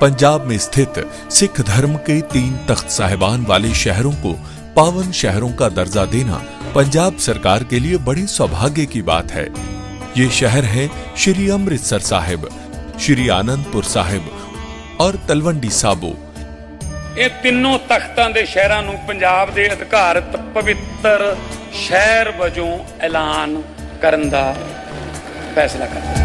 पंजाब में स्थित सिख धर्म के 3 तख्त साहिबान वाले शहरों को पावन शहरों का दर्जा देना पंजाब सरकार के लिए बड़े सौभाग्य की बात है। ये शहर है श्री अमृतसर साहिब, श्री आनंदपुर साहिब और तलवंडी साबो। ਇਹ ਤਿੰਨੋਂ ਤਖਤਾਂ ਦੇ ਸ਼ਹਿਰਾਂ ਨੂੰ ਪੰਜਾਬ ਦੇ ਅਧਿਕਾਰਤ ਪਵਿੱਤਰ ਸ਼ਹਿਰ ਵਜੋਂ ਐਲਾਨ ਕਰਨ ਦਾ ਫੈਸਲਾ ਕਰਦਾ ਹੈ।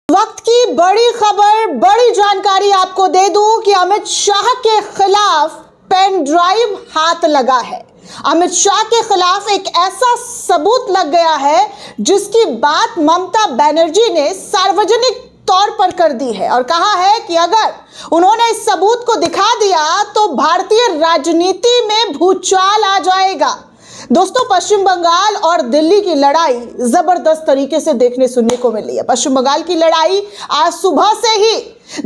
वक्त की बड़ी खबर, बड़ी जानकारी आपको दे दूं कि अमित शाह के खिलाफ पेन ड्राइव हाथ लगा है। अमित शाह के खिलाफ एक ऐसा सबूत लग गया है जिसकी बात ममता बनर्जी ने सार्वजनिक तौर पर कर दी है और कहा है कि अगर उन्होंने इस सबूत को दिखा दिया तो भारतीय राजनीति में भूचाल आ जाएगा। दोस्तों, पश्चिम बंगाल और दिल्ली की लड़ाई जबरदस्त तरीके से देखने सुनने को मिली है। पश्चिम बंगाल की लड़ाई आज सुबह से ही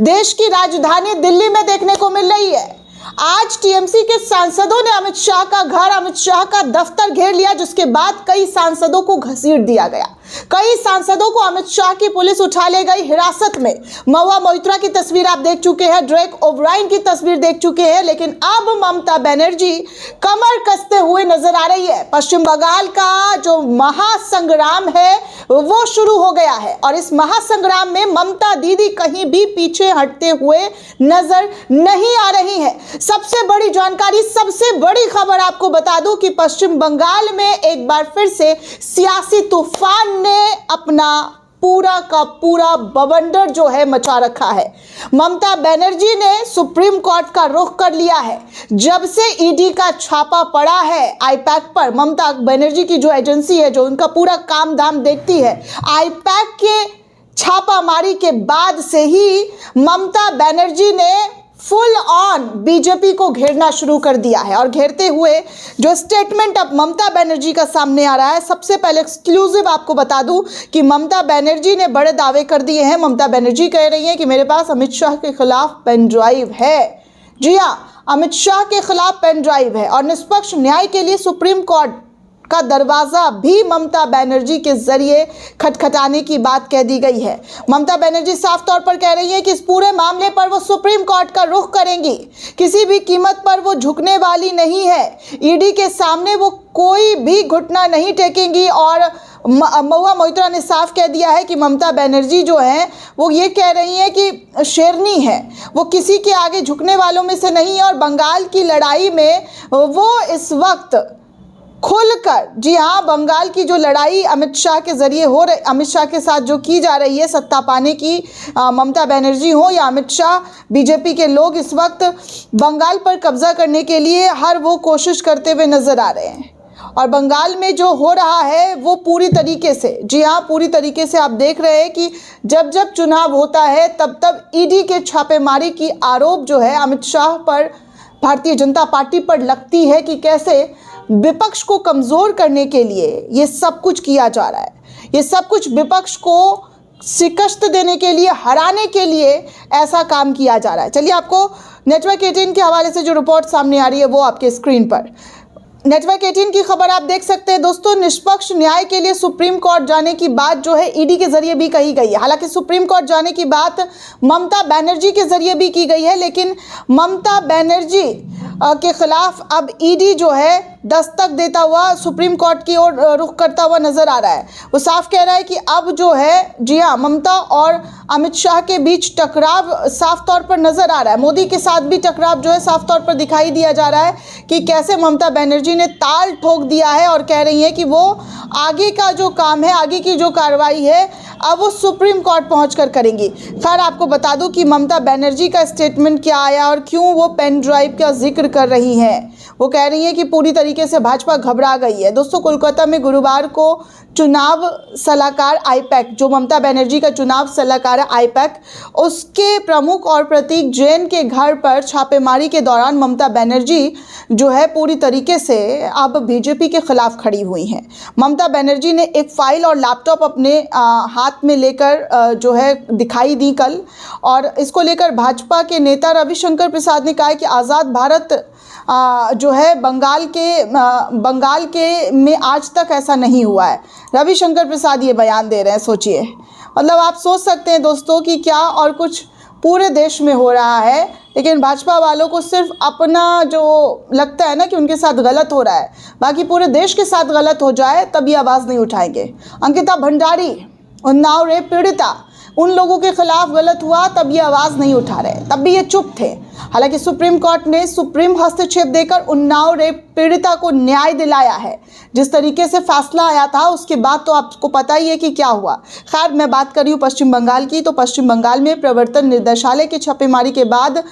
देश की राजधानी दिल्ली में देखने को मिल रही है। आज टीएमसी के सांसदों ने अमित शाह का घर, अमित शाह का दफ्तर घेर लिया, जिसके बाद कई सांसदों को घसीट दिया गया। कई सांसदों को अमित शाह की पुलिस उठा ले गई हिरासत में। महुआ मोइत्रा की तस्वीर आप देख चुके हैं, ड्रेक ओब्रायन की तस्वीर देख चुके हैं, लेकिन अब ममता बनर्जी कमर कसते हुए नजर आ रही है। पश्चिम बंगाल का जो महासंग्राम है वो शुरू हो गया है और इस महासंग्राम में ममता दीदी कहीं भी पीछे हटते हुए नजर नहीं आ रही है। सबसे बड़ी जानकारी, सबसे बड़ी खबर आपको बता दूं कि पश्चिम बंगाल में एक बार फिर से सियासी तूफान ने अपना पूरा का पूरा बवंडर जो है मचा रखा है। ममता बनर्जी ने सुप्रीम कोर्ट का रुख कर लिया है। जब से ईडी का छापा पड़ा है आईपैक पर, ममता बनर्जी की जो एजेंसी है जो उनका पूरा काम धाम देखती है, आईपैक के छापामारी के बाद से ही ममता बनर्जी ने फुल ऑन बीजेपी को घेरना शुरू कर दिया है। और घेरते हुए जो स्टेटमेंट अब ममता बनर्जी का सामने आ रहा है, सबसे पहले एक्सक्लूसिव आपको बता दूं कि ममता बनर्जी ने बड़े दावे कर दिए हैं। ममता बनर्जी कह रही हैं कि मेरे पास अमित शाह के खिलाफ पेन ड्राइव है। जी हाँ, अमित शाह के खिलाफ पेन ड्राइव है और निष्पक्ष न्याय के लिए सुप्रीम कोर्ट का दरवाजा भी ममता बनर्जी के जरिए खटखटाने की बात कह दी गई है। ममता बनर्जी साफ तौर पर कह रही है कि इस पूरे मामले पर वो सुप्रीम कोर्ट का रुख करेंगी, किसी भी कीमत पर वो झुकने वाली नहीं है। ईडी के सामने वो कोई भी घुटना नहीं टेकेंगी और महुआ मोइत्रा ने साफ कह दिया है कि ममता बनर्जी जो है वो ये कह रही है कि शेरनी है, वो किसी के आगे झुकने वालों में से नहीं है और बंगाल की लड़ाई में वो इस वक्त खुलकर, जी हाँ, बंगाल की जो लड़ाई अमित शाह के जरिए हो रही, अमित शाह के साथ जो की जा रही है सत्ता पाने की, ममता बनर्जी हो या अमित शाह, बीजेपी के लोग इस वक्त बंगाल पर कब्जा करने के लिए हर वो कोशिश करते हुए नजर आ रहे हैं। और बंगाल में जो हो रहा है वो पूरी तरीके से, जी हाँ, पूरी तरीके से आप देख रहे हैं कि जब जब चुनाव होता है तब तब ईडी के छापेमारी की आरोप जो है अमित शाह पर, भारतीय जनता पार्टी पर लगती है कि कैसे विपक्ष को कमज़ोर करने के लिए ये सब कुछ किया जा रहा है। ये सब कुछ विपक्ष को शिकस्त देने के लिए, हराने के लिए ऐसा काम किया जा रहा है। चलिए आपको नेटवर्क 18 के हवाले से जो रिपोर्ट सामने आ रही है वो आपके स्क्रीन पर, नेटवर्क 18 की खबर आप देख सकते हैं। दोस्तों, निष्पक्ष न्याय के लिए सुप्रीम कोर्ट जाने की बात जो है ईडी के जरिए भी कही गई है। हालांकि सुप्रीम कोर्ट जाने की बात ममता बनर्जी के जरिए भी की गई है, लेकिन ममता बनर्जी के खिलाफ अब ईडी जो है दस्तक देता हुआ सुप्रीम कोर्ट की ओर रुख करता हुआ नजर आ रहा है। वो साफ कह रहा है कि अब जो है, जी हाँ, ममता और अमित शाह के बीच टकराव साफ तौर पर नजर आ रहा है। मोदी के साथ भी टकराव जो है साफ तौर पर दिखाई दिया जा रहा है कि कैसे ममता बनर्जी ने ताल ठोक दिया है और कह रही है कि वो आगे का जो काम है, आगे की जो कार्रवाई है, अब वो सुप्रीम कोर्ट पहुंचकर करेंगी। खैर, आपको बता दूं कि ममता बनर्जी का स्टेटमेंट क्या आया और क्यों वो पेन ड्राइव का जिक्र कर रही हैं। वो कह रही हैं कि पूरी तरीके से भाजपा घबरा गई है। दोस्तों, कोलकाता में गुरुवार को चुनाव सलाहकार आईपैक, जो ममता बनर्जी का चुनाव सलाहकार है आईपैक, उसके प्रमुख और प्रतीक जैन के घर पर छापेमारी के दौरान ममता बनर्जी जो है पूरी तरीके से अब बीजेपी के खिलाफ खड़ी हुई हैं। ममता बनर्जी ने एक फाइल और लैपटॉप अपने हाथ में लेकर जो है दिखाई दी कल, और इसको लेकर भाजपा के नेता रविशंकर प्रसाद ने कहा कि आज़ाद भारत जो है बंगाल के में आज तक ऐसा नहीं हुआ है। रविशंकर प्रसाद ये बयान दे रहे हैं, सोचिए। मतलब आप सोच सकते हैं दोस्तों कि क्या और कुछ पूरे देश में हो रहा है, लेकिन भाजपा वालों को सिर्फ अपना जो लगता है ना कि उनके साथ गलत हो रहा है, बाकी पूरे देश के साथ गलत हो जाए तब ये आवाज़ नहीं उठाएंगे। अंकिता भंडारी, उन्नाव रेप पीड़िता, उन लोगों के खिलाफ गलत हुआ तब ये आवाज़ नहीं उठा रहे, तब भी ये चुप थे। हालांकि सुप्रीम कोर्ट ने सुप्रीम हस्तक्षेप देकर उन्नाव रेप पीड़िता को न्याय दिलाया है। जिस तरीके से फैसला आया था उसके बाद तो आपको पता ही है कि क्या हुआ। खैर, मैं बात कर रही हूँ पश्चिम बंगाल की, तो पश्चिम बंगाल में प्रवर्तन निदेशालय की छापेमारी के बाद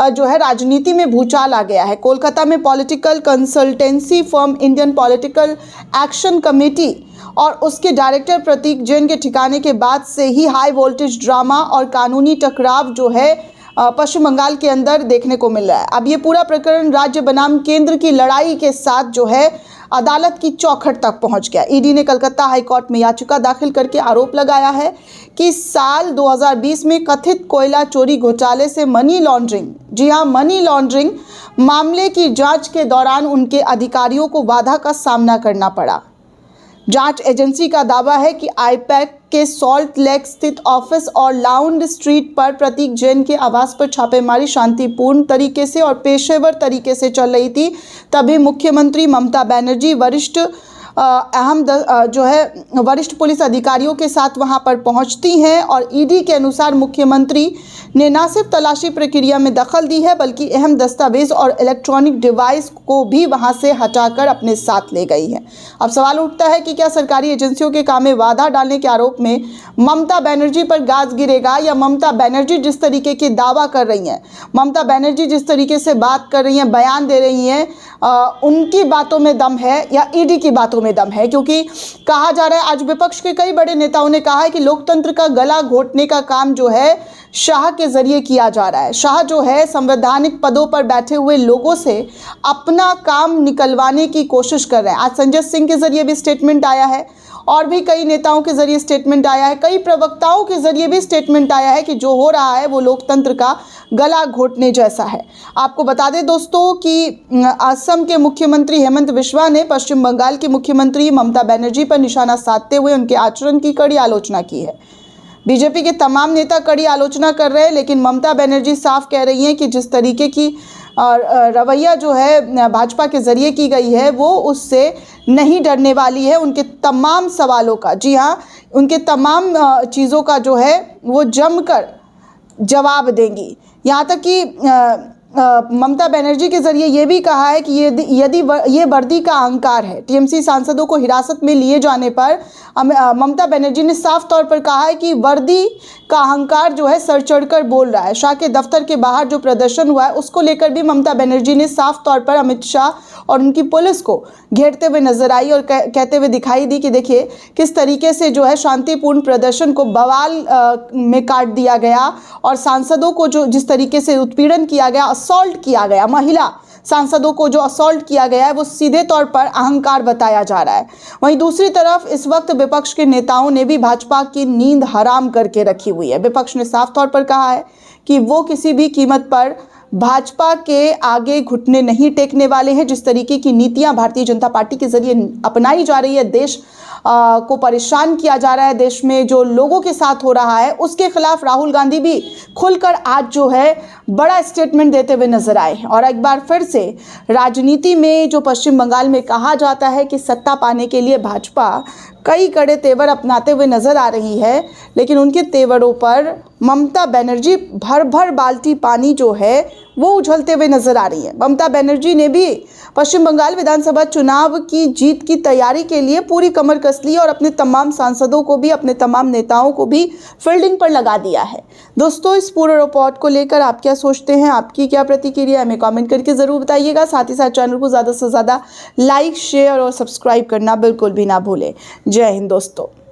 जो है राजनीति में भूचाल आ गया है। कोलकाता में political consultancy firm Indian political action committee और उसके डायरेक्टर प्रतीक जैन के ठिकाने के बाद से ही हाई वोल्टेज ड्रामा और कानूनी टकराव जो है पश्चिम बंगाल के अंदर देखने को मिल रहा है। अब ये पूरा प्रकरण राज्य बनाम केंद्र की लड़ाई के साथ जो है अदालत की चौखट तक पहुंच गया। ईडी ने कलकत्ता हाईकोर्ट में याचिका दाखिल करके आरोप लगाया है कि साल 2020 में कथित कोयला चोरी घोटाले से मनी लॉन्ड्रिंग, जी हां, मनी लॉन्ड्रिंग मामले की जांच के दौरान उनके अधिकारियों को बाधा का सामना करना पड़ा। जांच एजेंसी का दावा है कि आईपैक के सॉल्ट लेक स्थित ऑफिस और लाउंड स्ट्रीट पर प्रतीक जैन के आवास पर छापेमारी शांतिपूर्ण तरीके से और पेशेवर तरीके से चल रही थी। तभी मुख्यमंत्री ममता बनर्जी वरिष्ठ पुलिस अधिकारियों के साथ वहां पर पहुंचती हैं और ईडी के अनुसार मुख्यमंत्री ने न सिर्फ तलाशी प्रक्रिया में दखल दी है बल्कि अहम दस्तावेज और इलेक्ट्रॉनिक डिवाइस को भी वहां से हटाकर अपने साथ ले गई है। अब सवाल उठता है कि क्या सरकारी एजेंसियों के काम में बाधा डालने के आरोप में ममता बनर्जी पर गाज गिरेगा, या ममता बनर्जी जिस तरीके के दावा कर रही हैं, ममता बनर्जी जिस तरीके से बात कर रही हैं, बयान दे रही हैं, उनकी बातों में दम है या ईडी की बातों में दम है? क्योंकि कहा जा रहा है, आज विपक्ष के कई बड़े नेताओं ने कहा है कि लोकतंत्र का गला घोटने का काम जो है शाह के जरिए किया जा रहा है। शाह जो है संवैधानिक पदों पर बैठे हुए लोगों से अपना काम निकलवाने की कोशिश कर रहे हैं। आज संजय सिंह के जरिए भी स्टेटमेंट आया है और भी कई नेताओं के जरिए स्टेटमेंट आया है, कई प्रवक्ताओं के जरिए भी स्टेटमेंट आया है कि जो हो रहा है वो लोकतंत्र का गला घोटने जैसा है। आपको बता दें दोस्तों कि असम के मुख्यमंत्री हेमंत बिस्वा ने पश्चिम बंगाल की मुख्यमंत्री ममता बनर्जी पर निशाना साधते हुए उनके आचरण की कड़ी आलोचना की है। बीजेपी के तमाम नेता कड़ी आलोचना कर रहे हैं, लेकिन ममता बनर्जी साफ कह रही हैं कि जिस तरीके की रवैया जो है भाजपा के जरिए की गई है वो उससे नहीं डरने वाली है। उनके तमाम सवालों का, जी हाँ, उनके तमाम चीज़ों का जो है वो जमकर जवाब देंगी। यहाँ तक कि ममता बनर्जी के जरिए ये भी कहा है कि यदि ये वर्दी का अहंकार है। टीएमसी सांसदों को हिरासत में लिए जाने पर ममता बनर्जी ने साफ तौर पर कहा है कि वर्दी का अहंकार जो है सर चढ़कर बोल रहा है। शाह के दफ्तर के बाहर जो प्रदर्शन हुआ है उसको लेकर भी ममता बनर्जी ने साफ तौर पर अमित शाह और उनकी पुलिस को घेरते हुए नजर आई और कहते हुए दिखाई दी कि देखिए किस तरीके से जो है शांतिपूर्ण प्रदर्शन को बवाल में काट दिया गया और सांसदों को जो जिस तरीके से उत्पीड़न किया गया, असॉल्ट किया गया, महिला सांसदों को जो असॉल्ट किया गया है वो सीधे तौर पर अहंकार बताया जा रहा है। वहीं दूसरी तरफ इस वक्त विपक्ष के नेताओं ने भी भाजपा की नींद हराम करके रखी हुई है। विपक्ष ने साफ तौर पर कहा है कि वो किसी भी कीमत पर भाजपा के आगे घुटने नहीं टेकने वाले हैं। जिस तरीके की नीतियां भारतीय जनता पार्टी के जरिए अपनाई जा रही है, देश को परेशान किया जा रहा है, देश में जो लोगों के साथ हो रहा है उसके खिलाफ राहुल गांधी भी खुलकर आज जो है बड़ा स्टेटमेंट देते हुए नजर आए हैं। और एक बार फिर से राजनीति में जो पश्चिम बंगाल में कहा जाता है कि सत्ता पाने के लिए भाजपा कई कड़े तेवर अपनाते हुए नजर आ रही है, लेकिन उनके तेवरों पर ममता बनर्जी भर भर बाल्टी पानी जो है वो उछलते हुए नजर आ रही है। ममता बनर्जी ने भी पश्चिम बंगाल विधानसभा चुनाव की जीत की तैयारी के लिए पूरी कमर कस ली और अपने तमाम सांसदों को भी, अपने तमाम नेताओं को भी फील्डिंग पर लगा दिया है। दोस्तों, इस पूरे रिपोर्ट को लेकर आप क्या सोचते हैं, आपकी क्या प्रतिक्रिया, हमें कमेंट करके ज़रूर बताइएगा। साथ ही साथ चैनल को ज़्यादा से ज़्यादा लाइक, शेयर और सब्सक्राइब करना बिल्कुल भी ना भूलें। जय हिंद दोस्तों।